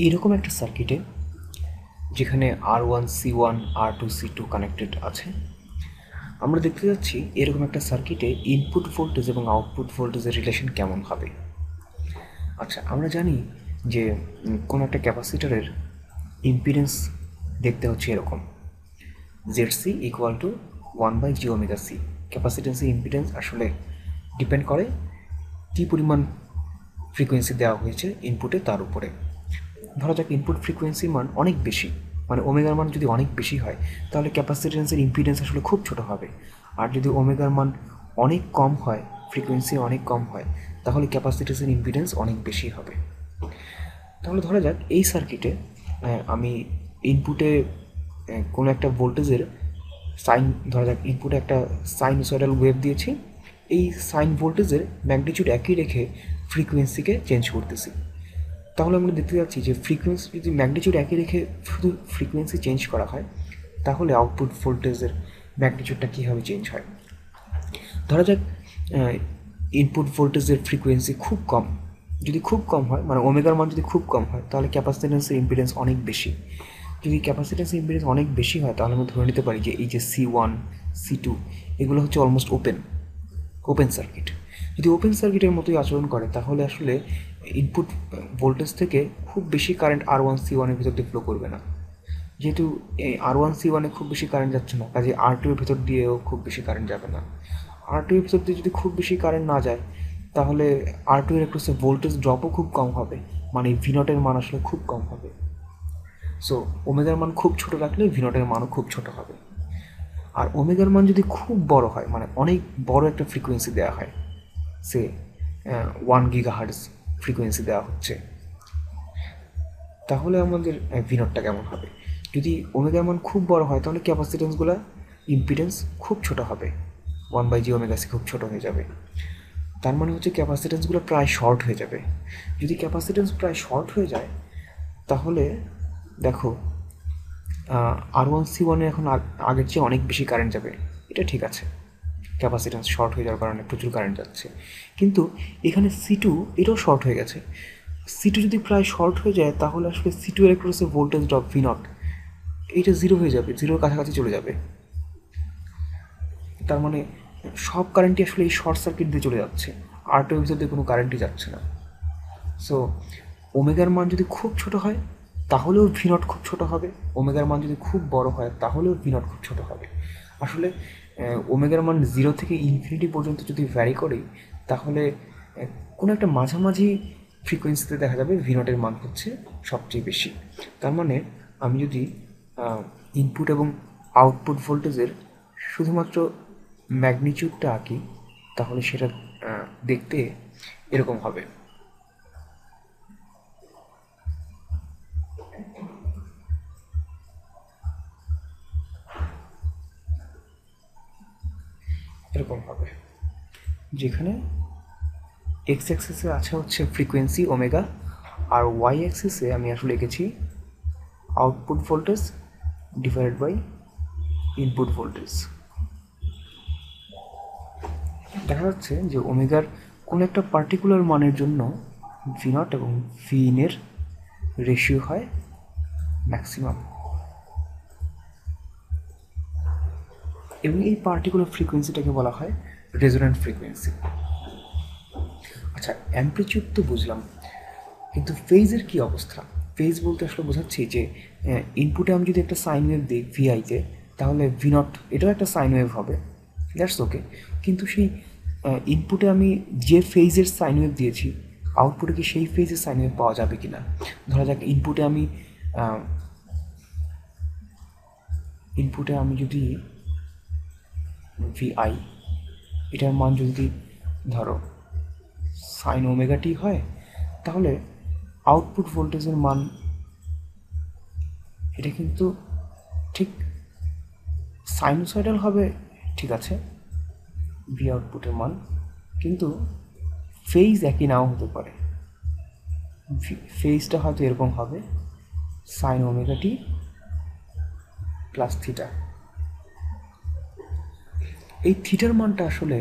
এইরকম একটা সার্কিটে যেখানে R1 C1 R2 C2 connected আছে, আমরা দেখতে যাচ্ছি এরকম একটা সার্কিটে ইনপুট ভোল্টেজ এবং আউটপুট ভোল্টেজের রিলেশন কেমন হবে। আচ্ছা, আমরা জানি যে কোনো একটা ক্যাপাসিটরের ইম্পিডেন্স দেখতে হচ্ছে এরকম, ZC equal to 1/J omega সি। ক্যাপাসিটেন্সের ইম্পিডেন্স আসলে ডিপেন্ড করে কী পরিমাণ ফ্রিকোয়েন্সি দেওয়া হয়েছে ইনপুটে তার উপরে। ধরা যাক ইনপুট ফ্রিকোয়েন্সির মান অনেক বেশি, মানে ওমেগার মান যদি অনেক বেশি হয় তাহলে ক্যাপাসিটেন্সের ইম্পিডেন্স আসলে খুব ছোট হবে। আর যদি ওমেগার মান অনেক কম হয়, ফ্রিকোয়েন্সি অনেক কম হয়, তাহলে ক্যাপাসিটেন্সের ইম্পিডেন্স অনেক বেশি হবে। তাহলে ধরা যাক এই সার্কিটে আমি ইনপুটে কোনো একটা ভোল্টেজের সাইন, ধরা যাক ইনপুটে একটা সাইনোসয়েডাল ওয়েভ দিয়েছি, এই সাইন ভোল্টেজের ম্যাগনিটিউড একই রেখে ফ্রিকোয়েন্সিকে চেঞ্জ করতেছি। তাহলে আমরা দেখতে যাচ্ছি যে ফ্রিকোয়েন্সি যদি ম্যাগনিটিউড একই রেখে শুধু ফ্রিকোয়েন্সি চেঞ্জ করা হয়, তাহলে আউটপুট ভোল্টেজের ম্যাগনিটিউডটা কীভাবে চেঞ্জ হয়। ধরা যাক ইনপুট ভোল্টেজের ফ্রিকোয়েন্সি খুব কম, যদি খুব কম হয়, মানে ওমেগার মান যদি খুব কম হয়, তাহলে ক্যাপাসিটেন্সের ইম্পিডেন্স অনেক বেশি। যদি ক্যাপাসিটেন্সের ইম্পিডেন্স অনেক বেশি হয়, তাহলে আমরা ধরে নিতে পারি যে এই যে C1 C2 এগুলো হচ্ছে অলমোস্ট ওপেন সার্কিট। যদি ওপেন সার্কিটের মতোই আচরণ করে, তাহলে আসলে ইনপুট ভোল্টেজ থেকে খুব বেশি কারেন্ট R1 C1 এর ভিতর দিয়ে ফ্লো করবে না। যেহেতু এই R1 C1 খুব বেশি কারেন্ট যাচ্ছে না, কাজে R2 এর ভেতর দিয়েও খুব বেশি কারেন্ট যাবে না। R2 এর ভেতর দিয়ে যদি খুব বেশি কারেন্ট না যায়, তাহলে R2 এর একটু ভোল্টেজ ড্রপও খুব কম হবে, মানে V0 এর মান আসলে খুব কম হবে। সো ওমেগার মান খুব ছোট রাখলে V0 এর মানও খুব ছোট হবে। আর ওমেগার মান যদি খুব বড় হয়, মানে অনেক বড় একটা ফ্রিকোয়েন্সি দেওয়া হয়, সে 1 গিগাহার্টজ ফ্রিকোয়েন্সি দেওয়া হচ্ছে, তাহলে আমাদের V0টা কেমন হবে। যদি ওমেগার মান খুব বড় হয়, তাহলে ক্যাপাসিটেন্সগুলো ইম্পিডেন্স খুব ছোট হবে, 1/J ওমেগা সি খুব ছোট হয়ে যাবে। তার মানে হচ্ছে ক্যাপাসিটেন্সগুলো প্রায় শর্ট হয়ে যাবে। যদি ক্যাপাসিটেন্স প্রায় শর্ট হয়ে যায়, তাহলে দেখো R1 C1 এখন আগের চেয়ে অনেক বেশি কারেন্ট যাবে, এটা ঠিক আছে, ক্যাপাসিটেন্স শর্ট হয়ে যাওয়ার কারণে প্রচুর কারেন্ট যাচ্ছে। কিন্তু এখানে C2 এটাও শর্ট হয়ে গেছে। C2 যদি প্রায় শর্ট হয়ে যায়, তাহলে আসলে C2 এর ক্রসে ভোল্টেজ ড্রপ V0 এইটা জিরো হয়ে যাবে, জিরোর কাছাকাছি চলে যাবে। তার মানে সব কারেন্টই আসলে এই শর্ট সার্কিট দিয়ে চলে যাচ্ছে, R2 এর ভিতর দিয়ে কোনো কারেন্টই যাচ্ছে না। সো ওমেগার মান যদি খুব ছোট হয়, তাহলেও V0 খুব ছোট হবে। ওমেগার মান যদি খুব বড় হয়, তাহলেও V0 খুব ছোট হবে। আসলে ওমেগার মান 0 থেকে ইনফিনিটি পর্যন্ত যদি ভ্যারি করি, তাহলে কোনো একটা মাঝামাঝি ফ্রিকোয়েন্সিতে দেখা যাবে V0 এর মান হচ্ছে সবচেয়ে বেশি। তার মানে আমি যদি ইনপুট এবং আউটপুট ভোল্টেজের শুধুমাত্র ম্যাগনিটিউডটা আঁকি, তাহলে সেটা দেখতে এরকম হবে। এরকম হবে, যেখানে এক্স অ্যাক্সিসে আছে হচ্ছে ফ্রিকোয়েন্সি ওমেগা, আর ওয়াই অ্যাক্সিসে আমি আসলে লিখেছি output voltage divided by input voltage. দেখা যাচ্ছে যে ওমেগার কোনো একটা পার্টিকুলার মানের জন্য V0 এবং Vin এর রেশিও হয় ম্যাক্সিমাম, এবং এই পার্টিকুলার ফ্রিকোয়েন্সিটাকে বলা হয় রেজোন্যান্ট ফ্রিকোয়েন্সি। আচ্ছা, অ্যাম্প্লিটিউড তো বুঝলাম, কিন্তু ফেজের কী অবস্থা। ফেজ বলতে আসলে বোঝাচ্ছি যে ইনপুটে আমি যদি একটা সাইন ওয়েভ দিই ভিআইতে, তাহলে V0 এটাও একটা সাইন ওয়েভ হবে, দ্যাটস ওকে। কিন্তু সেই ইনপুটে আমি যে ফেজের সাইন ওয়েভ দিয়েছি, আউটপুটে কি সেই ফেজের সাইন ওয়েভ পাওয়া যাবে কি না। ধরা যাক ইনপুটে আমি যদি VI এটার মান যদি ধরো সাইন ওমেগা টি হয়, তাহলে আউটপুট ভোল্টেজের মান এটা কিন্তু ঠিক সাইনোসয়েডাল হবে, ঠিক আছে, ভি আউটপুটের মান, কিন্তু ফেজ একই নাও হতে পারে। ফেজটা হয়তো এরকম হবে sine omega t plus theta. এই থিটার মানটা আসলে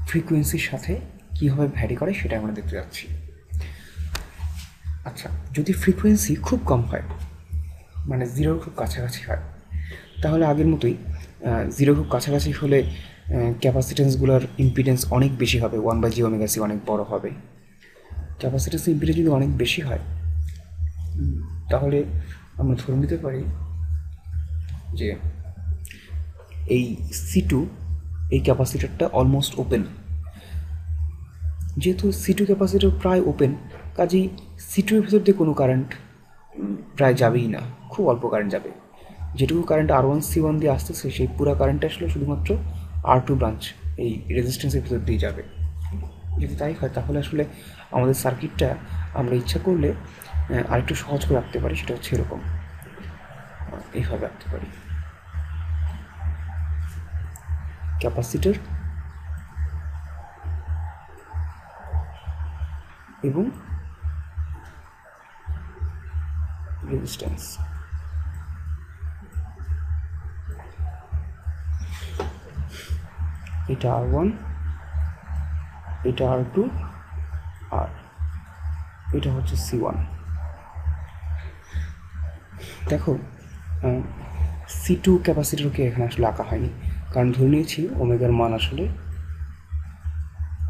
ফ্রিকোয়েন্সির সাথে কীভাবে ভ্যারি করে সেটা আমরা দেখতে যাচ্ছি। আচ্ছা, যদি ফ্রিকোয়েন্সি খুব কম হয়, মানে জিরোর খুব কাছাকাছি হয়, তাহলে আগের মতোই জিরো খুব কাছাকাছি হলে ক্যাপাসিটেন্সগুলোর ইম্পিডেন্স অনেক বেশি হবে, 1/j⍵c অনেক বড় হবে। ক্যাপাসিটেন্স ইম্পিডেন্স যদি অনেক বেশি হয়, তাহলে আমরা ধরে নিতে পারি যে এই C2, এই ক্যাপাসিটরটা অলমোস্ট ওপেন। যেহেতু C2 ক্যাপাসিটর প্রায় ওপেন, কাজেই C2 এর ভেতর দিয়ে কোনো কারেন্ট প্রায় যাবেই না, খুব অল্প কারেন্ট যাবে। যেটুকু কারেন্ট R1C1 দিয়ে আসতেছে, সেই পুরো কারেন্টটা আসলে শুধুমাত্র R2 ব্রাঞ্চ, এই রেজিস্ট্যান্সের ভিতর দিয়ে যাবে। যদি তাই হয়, তাহলে আসলে আমাদের সার্কিটটা আমরা ইচ্ছা করলে আরেকটু সহজ করে রাখতে পারি। সেটা হচ্ছে এরকম, এইভাবে রাখতে পারি। ক্যাপাসিটর এবং রেজিস্ট্যান্স, এটা R1, এটা R2, আর এটা হচ্ছে C1। দেখো, C2 ক্যাপাসিটরকে এখানে আসলে আঁকা হয়নি, কারণ ধরে নিয়েছি ওমেগার মান আসলে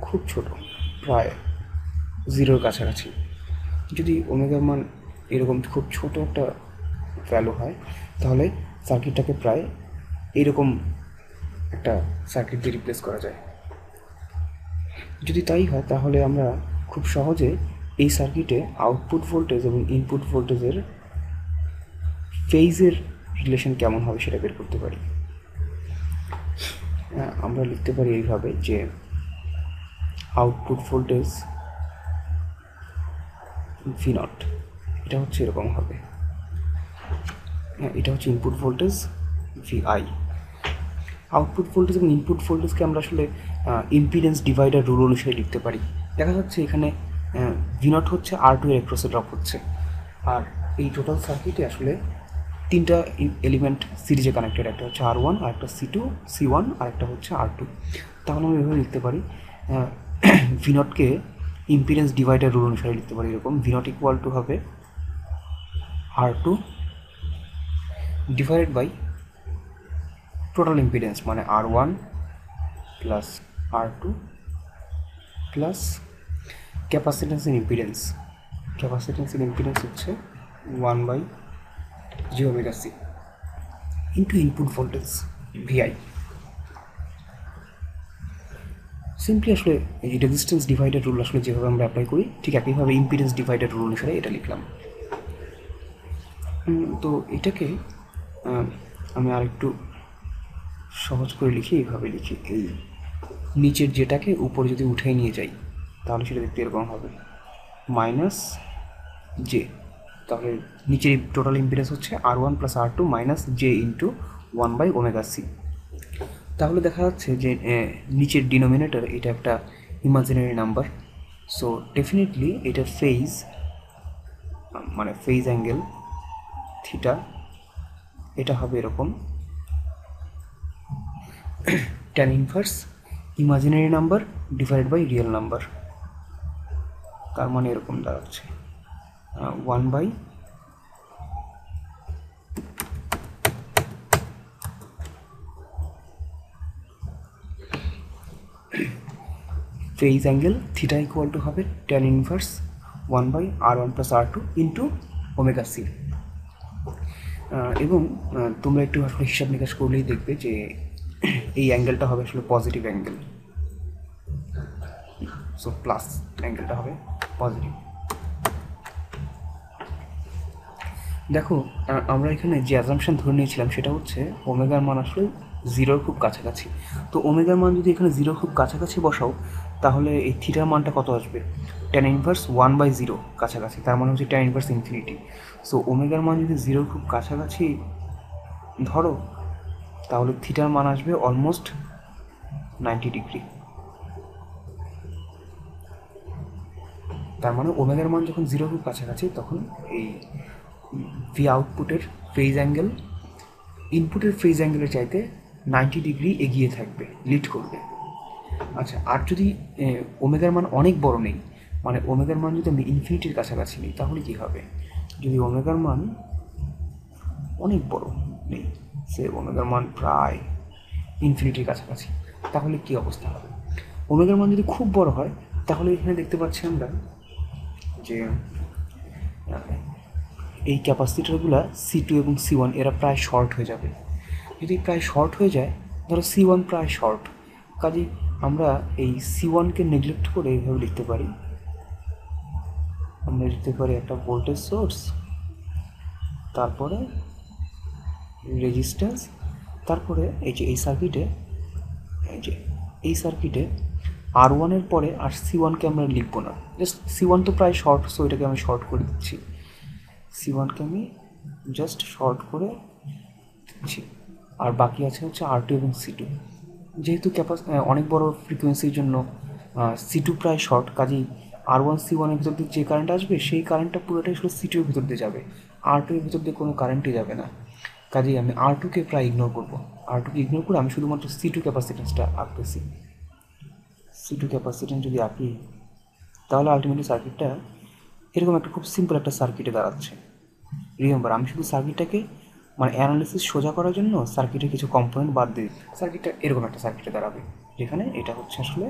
খুব ছোট, প্রায় জিরোর কাছাকাছি। যদি ওমেগার মান এরকম খুব ছোট একটা ভ্যালু হয়, তাহলে সার্কিটটাকে প্রায় এরকম একটা সার্কিট দিয়ে রিপ্লেস করা যায়। যদি তাই হয়, তাহলে আমরা খুব সহজে এই সার্কিটে আউটপুট ভোল্টেজ এবং ইনপুট ভোল্টেজের ফেজের রিলেশন কেমন হবে সেটা বের করতে পারি। আমরা লিখতে পারি এইভাবে যে আউটপুট ভোল্টেজ V0, এটা হচ্ছে এরকম হবে। এটা হচ্ছে input voltage VI। Output voltage এবং ইনপুট ভোল্টেজকে আমরা আসলে ইম্পিডেন্স ডিভাইডার রুল অনুসারে লিখতে পারি। দেখা যাচ্ছে এখানে V0 হচ্ছে R2 এর অ্যাক্রসে ড্রপ হচ্ছে, আর এই টোটাল সার্কিটে আসলে তিনটা এলিমেন্ট সিরিজে কানেক্টেড, একটা হচ্ছে R1, আর একটা C1, আর একটা হচ্ছে R2। তাহলে আমরা এভাবে লিখতে পারি, V0কে ইম্পিডেন্স ডিভাইডার রুল অনুসারে লিখতে পারি এরকম। V0 ইকুয়াল টু হবে R2 divided by total impedance, মানে R1 plus R2 plus capacitance in impedance. Capacitance in impedance হচ্ছে 1/j⍵c into input voltage VI। Simply আসলে এই রেজিস্ট্যান্স ডিভাইডার রুল আসলে যেভাবে আমরা অ্যাপ্লাই করি, ঠিক একইভাবে ইম্পিডেন্স ডিভাইডার রুল অনুসারে এটা লিখলাম। তো এটাকে আমি আরেকটু সহজ করে লিখি, এইভাবে লিখি। এই নিচের যেটাকে উপরে যদি উঠে নিয়ে যাই, তাহলে সেটা দেখতে এরকম হবে মাইনাস জে। তাহলে নিচের টোটাল ইম্পিডেন্স হচ্ছে R1 plus R2 minus J into 1/ω_c। তাহলে দেখা যাচ্ছে যে নিচের ডিনোমিনেটর এটা একটা ইমাজিনারি নাম্বার, সো ডেফিনেটলি এটার ফেজ, মানে ফেজ অ্যাঙ্গেল থিটা, এটা হবে এরকম tan inverse imaginary number divided by real number. তার মানে এরকম দাঁড়াচ্ছে 1/ phase angle theta equal to হবে tan inverse 1/R1 plus R2 into ω_c। এবং তোমরা একটু আসলে হিসাব নিকাশ করলেই দেখবে যে এই অ্যাঙ্গেলটা হবে আসলে পজিটিভ অ্যাঙ্গেল, সো প্লাস অ্যাঙ্গেলটা হবে পজিটিভ। দেখো, আমরা এখানে যে অ্যাজাম্পশন ধরে নিয়েছিলাম সেটা হচ্ছে ওমেগার মান আসলে জিরোর খুব কাছাকাছি। তো ওমেগার মান যদি এখানে জিরোর খুব কাছাকাছি বসাও, তাহলে এই থিটার মানটা কত আসবে? tan ইনভার্স 1/0 কাছাকাছি, তার মানে হচ্ছে tan ইনভার্স ইনফিনিটি। সো ওমেগার মান যদি জিরোর খুব কাছাকাছি ধরো, তাহলে থিটার মান আসবে অলমোস্ট 90 ডিগ্রি। তার মানে ওমেগার মান যখন জিরোর খুব কাছাকাছি, তখন এই ভি আউটপুটের ফেজ অ্যাঙ্গেল ইনপুটের ফেজ অ্যাঙ্গেলের চাইতে 90 ডিগ্রি এগিয়ে থাকবে, লিড করবে। আচ্ছা, আর যদি ওমেগার মান অনেক বড় নেই, মানে ওমেগার মান যদি আমি ইনফিনিটির কাছাকাছি নিই তাহলে কী হবে, যদি ওমেগার মান অনেক বড় নেই, সে ওমেগার মান প্রায় ইনফিনিটির কাছাকাছি, তাহলে কী অবস্থা হবে? ওমেগার মান যদি খুব বড় হয় তাহলে এখানে দেখতে পাচ্ছি আমরা যে এই ক্যাপাসিটরগুলো C2 এবং C1 এরা প্রায় শর্ট হয়ে যাবে। যদি প্রায় শর্ট হয়ে যায়, ধরো C1 প্রায় শর্ট, কাজেই আমরা এই C1কে নেগলেক্ট করে এইভাবে লিখতে পারি, আমরা লিখতে পারি একটা ভোল্টেজ সোর্স, তারপরে রেজিস্ট্যান্স, তারপরে এই যে এই সার্কিটে R1 এর পরে আর C1কে আমরা লিখবো না, জাস্ট C1 তো প্রায় শর্ট, সো এটাকে আমি শর্ট করে দিচ্ছি, C1কে আমি জাস্ট শর্ট করে দিচ্ছি, আর বাকি আছে হচ্ছে R2 এবং C2। যেহেতু অনেক বড় ফ্রিকোয়েন্সির জন্য C2 প্রায় শর্ট, কাজেই R1 C1 এর ভিতর দিয়ে যে কারেন্ট আসবে সেই কারেন্টটা পুরোটাই শুধু C2 এর ভিতর দিয়ে যাবে, R2 এর ভিতর দিয়ে কোনো কারেন্টই যাবে না। কাজেই আমি R2কে প্রায় ইগনোর করবো, R2কে ইগনোর করে আমি শুধুমাত্র C2 ক্যাপাসিটেন্সটা আঁকতেছি। C2 ক্যাপাসিটেন্স যদি আঁকি তাহলে আলটিমেটলি সার্কিটটা এরকম একটা খুব সিম্পল একটা সার্কিটে দাঁড়াচ্ছে। রিমেম্বার, আমি শুধু সার্কিটটাকে মানে অ্যানালিসিস সোজা করার জন্য সার্কিটের কিছু কম্পোনেন্ট বাদ দিই, সার্কিটটা এরকম একটা সার্কিটে দাঁড়াবে, যেখানে এটা হচ্ছে আসলে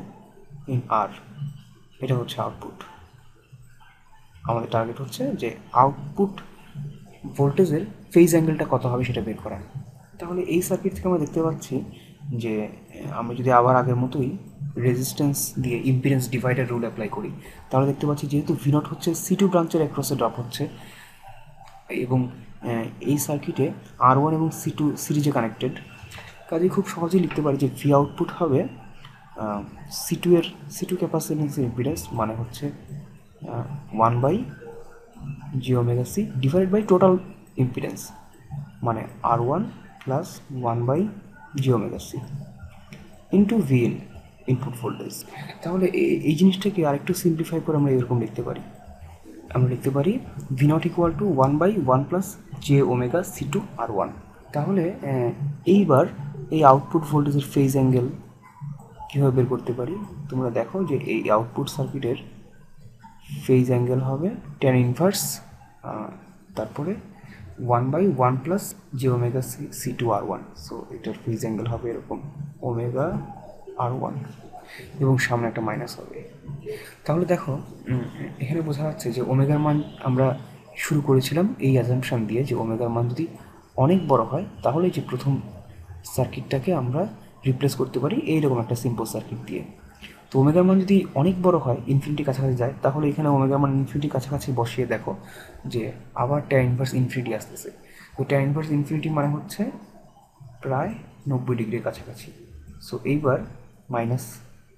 ইন আর, এটা হচ্ছে আউটপুট। আমাদের টার্গেট হচ্ছে যে আউটপুট ভোল্টেজের ফেজ অ্যাঙ্গেলটা কত হবে সেটা বের করা। তাহলে এই সার্কিট থেকে আমরা দেখতে পাচ্ছি যে আমি যদি আবার আগের মতোই রেজিস্ট্যান্স দিয়ে ইম্পিডেন্স ডিভাইডার রুল অ্যাপ্লাই করি, তাহলে দেখতে পাচ্ছি যেহেতু V0 হচ্ছে C2 ব্রাঞ্চের অ্যাক্রসে ড্রপ হচ্ছে, এবং এই সার্কিটে R1 এবং C2 সিরিজে কানেক্টেড, কাজেই খুব সহজেই লিখতে পারি যে V আউটপুট হবে C2 ক্যাপাসিটেন্সের ইম্পিডেন্স মানে হচ্ছে 1/jωC divided by total impedance মানে R1 plus 1/jωC into VL input voltage. তাহলে এই জিনিসটাকে আরেকটু সিম্পলিফাই করে আমরা এরকম লিখতে পারি, আমরা লিখতে পারি V0 equal to 1/1 plus jωC2 R1। তাহলে এইবার এই আউটপুট ভোল্টেজের ফেজ অ্যাঙ্গেল কীভাবে বের করতে পারি? তোমরা দেখো যে এই আউটপুট সার্কিটের ফেজ অ্যাঙ্গেল হবে tan ইনভার্স তারপরে 1/1 প্লাস jωC2 R1, সো এটার ফেজ অ্যাঙ্গেল হবে এরকম ওমেগা R1 এবং সামনে একটা মাইনাস হবে। তাহলে দেখো এখানে বোঝা যাচ্ছে যে ওমেগার মান আমরা শুরু করেছিলাম এই অ্যাজাম্পশন দিয়ে যে ওমেগার মান যদি অনেক বড় হয় তাহলে যে প্রথম সার্কিটটাকে আমরা রিপ্লেস করতে পারি এইরকম একটা সিম্পল সার্কিট দিয়ে। তো ওমেগার মান যদি অনেক বড় হয়, ইনফিনিটির কাছাকাছি যায়, তাহলে এখানে ওমেগার মান ইনফিনিটির কাছাকাছি বসিয়ে দেখো যে আবার tan ইনভার্স ইনফিনিটি আসতেছে। তো tan ইনভার্স ইনফিনিটি মানে হচ্ছে প্রায় 90 ডিগ্রির কাছাকাছি। সো এইবার minus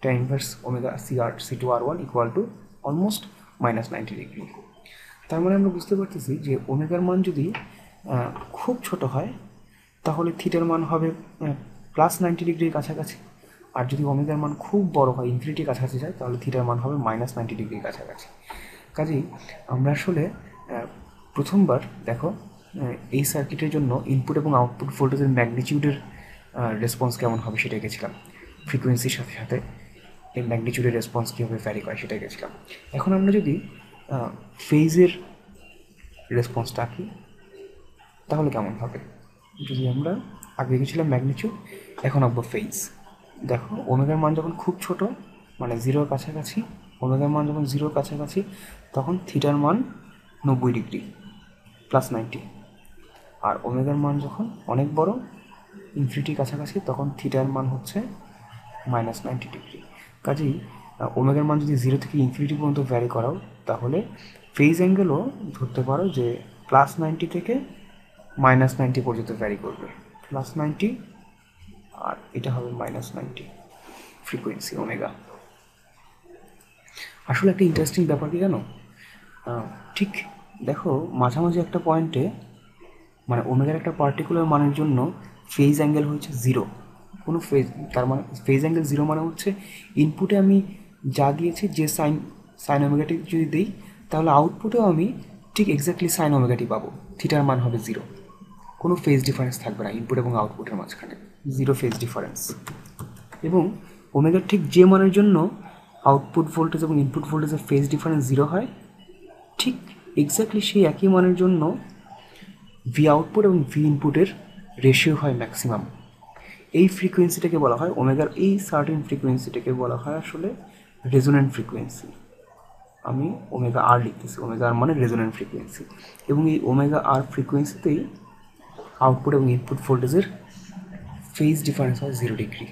tan inverse omega C2 R1 equal to almost -90 degree. তার মানে আমরা বুঝতে পারতেছি যে ওমেগার মান যদি খুব ছোট হয় তাহলে থিটার মান হবে +90 ডিগ্রির কাছাকাছি, আর যদি ওমেগার মান খুব বড় হয় ইনফিনিটির কাছাকাছি যায় তাহলে থিটার মান হবে -90 ডিগ্রির কাছাকাছি। কাজেই আমরা আসলে প্রথমবার দেখো এই সার্কিটের জন্য ইনপুট এবং আউটপুট ভোল্টেজের ম্যাগনিটিউডের রেসপন্স কেমন হবে সেটা গেছিলাম, ফ্রিকোয়েন্সির সাথে সাথে এই ম্যাগনিটিউডের রেসপন্স কীভাবে ভ্যারি করে সেটা গেছিলাম। এখন আমরা যদি ফেজের রেসপন্সটা আঁকি তাহলে কেমন হবে? যদি আমরা আগে গেছিলাম ম্যাগনিটিউড, এখন আঁকবো ফেজ। দেখো ওমেগার মান যখন খুব ছোট মানে 0-র কাছাকাছি, ওমেগার মান যখন 0-র কাছাকাছি তখন থিটার মান 90 ডিগ্রি +90, আর ওমেগার মান যখন অনেক বড় ইনফিনিটির কাছাকাছি তখন থিটার মান হচ্ছে -90 ডিগ্রি। কাজেই ওমেগার মান যদি 0 থেকে ইনফিনিটি পর্যন্ত ভ্যারি করাও তাহলে ফেজ অ্যাঙ্গেলও ধরতে পারো যে +90 থেকে -90 পর্যন্ত ভ্যারি করবে, +90 আর এটা হবে -90 ফ্রিকোয়েন্সি ওমেগা। আসলে একটা ইন্টারেস্টিং ব্যাপার কি জানো, ঠিক দেখো মাঝামাঝি একটা পয়েন্টে মানে ওমেগার একটা পার্টিকুলার মানের জন্য ফেজ অ্যাঙ্গেল হচ্ছে 0, কোনো তার মানে ফেজ অ্যাঙ্গেল 0 মানে হচ্ছে ইনপুটে আমি যা দিয়েছি যে সাইন ওমেগাটি যদি দিই তাহলে আউটপুটেও আমি ঠিক এক্স্যাক্টলি সাইন ওমেগাটি পাবো, থিটার মান হবে 0, কোনো ফেজ ডিফারেন্স থাকবে না ইনপুট এবং আউটপুটের মাঝখানে, 0 ফেজ ডিফারেন্স। এবং ওমেগার ঠিক যে মানের জন্য আউটপুট ভোল্টেজ এবং ইনপুট ভোল্টেজের ফেজ ডিফারেন্স 0 হয়, ঠিক এক্স্যাক্টলি সেই একই মানের জন্য ভি আউটপুট এবং ভি ইনপুটের রেশিও হয় ম্যাক্সিমাম। এই ফ্রিকোয়েন্সিটাকে বলা হয় ওমেগার, এই সার্টেন ফ্রিকোয়েন্সিটাকে বলা হয় আসলে রেজোন্যান্ট ফ্রিকোয়েন্সি। আমি ওমেগা আর লিখতেছি, ওমেগা আর মানে রেজোন্যান্ট ফ্রিকোয়েন্সি, এবং এই ওমেগা আর ফ্রিকোয়েন্সিতেই আউটপুট এবং ইনপুট ভোল্টেজের ফেজ ডিফারেন্স হয় 0 ডিগ্রি।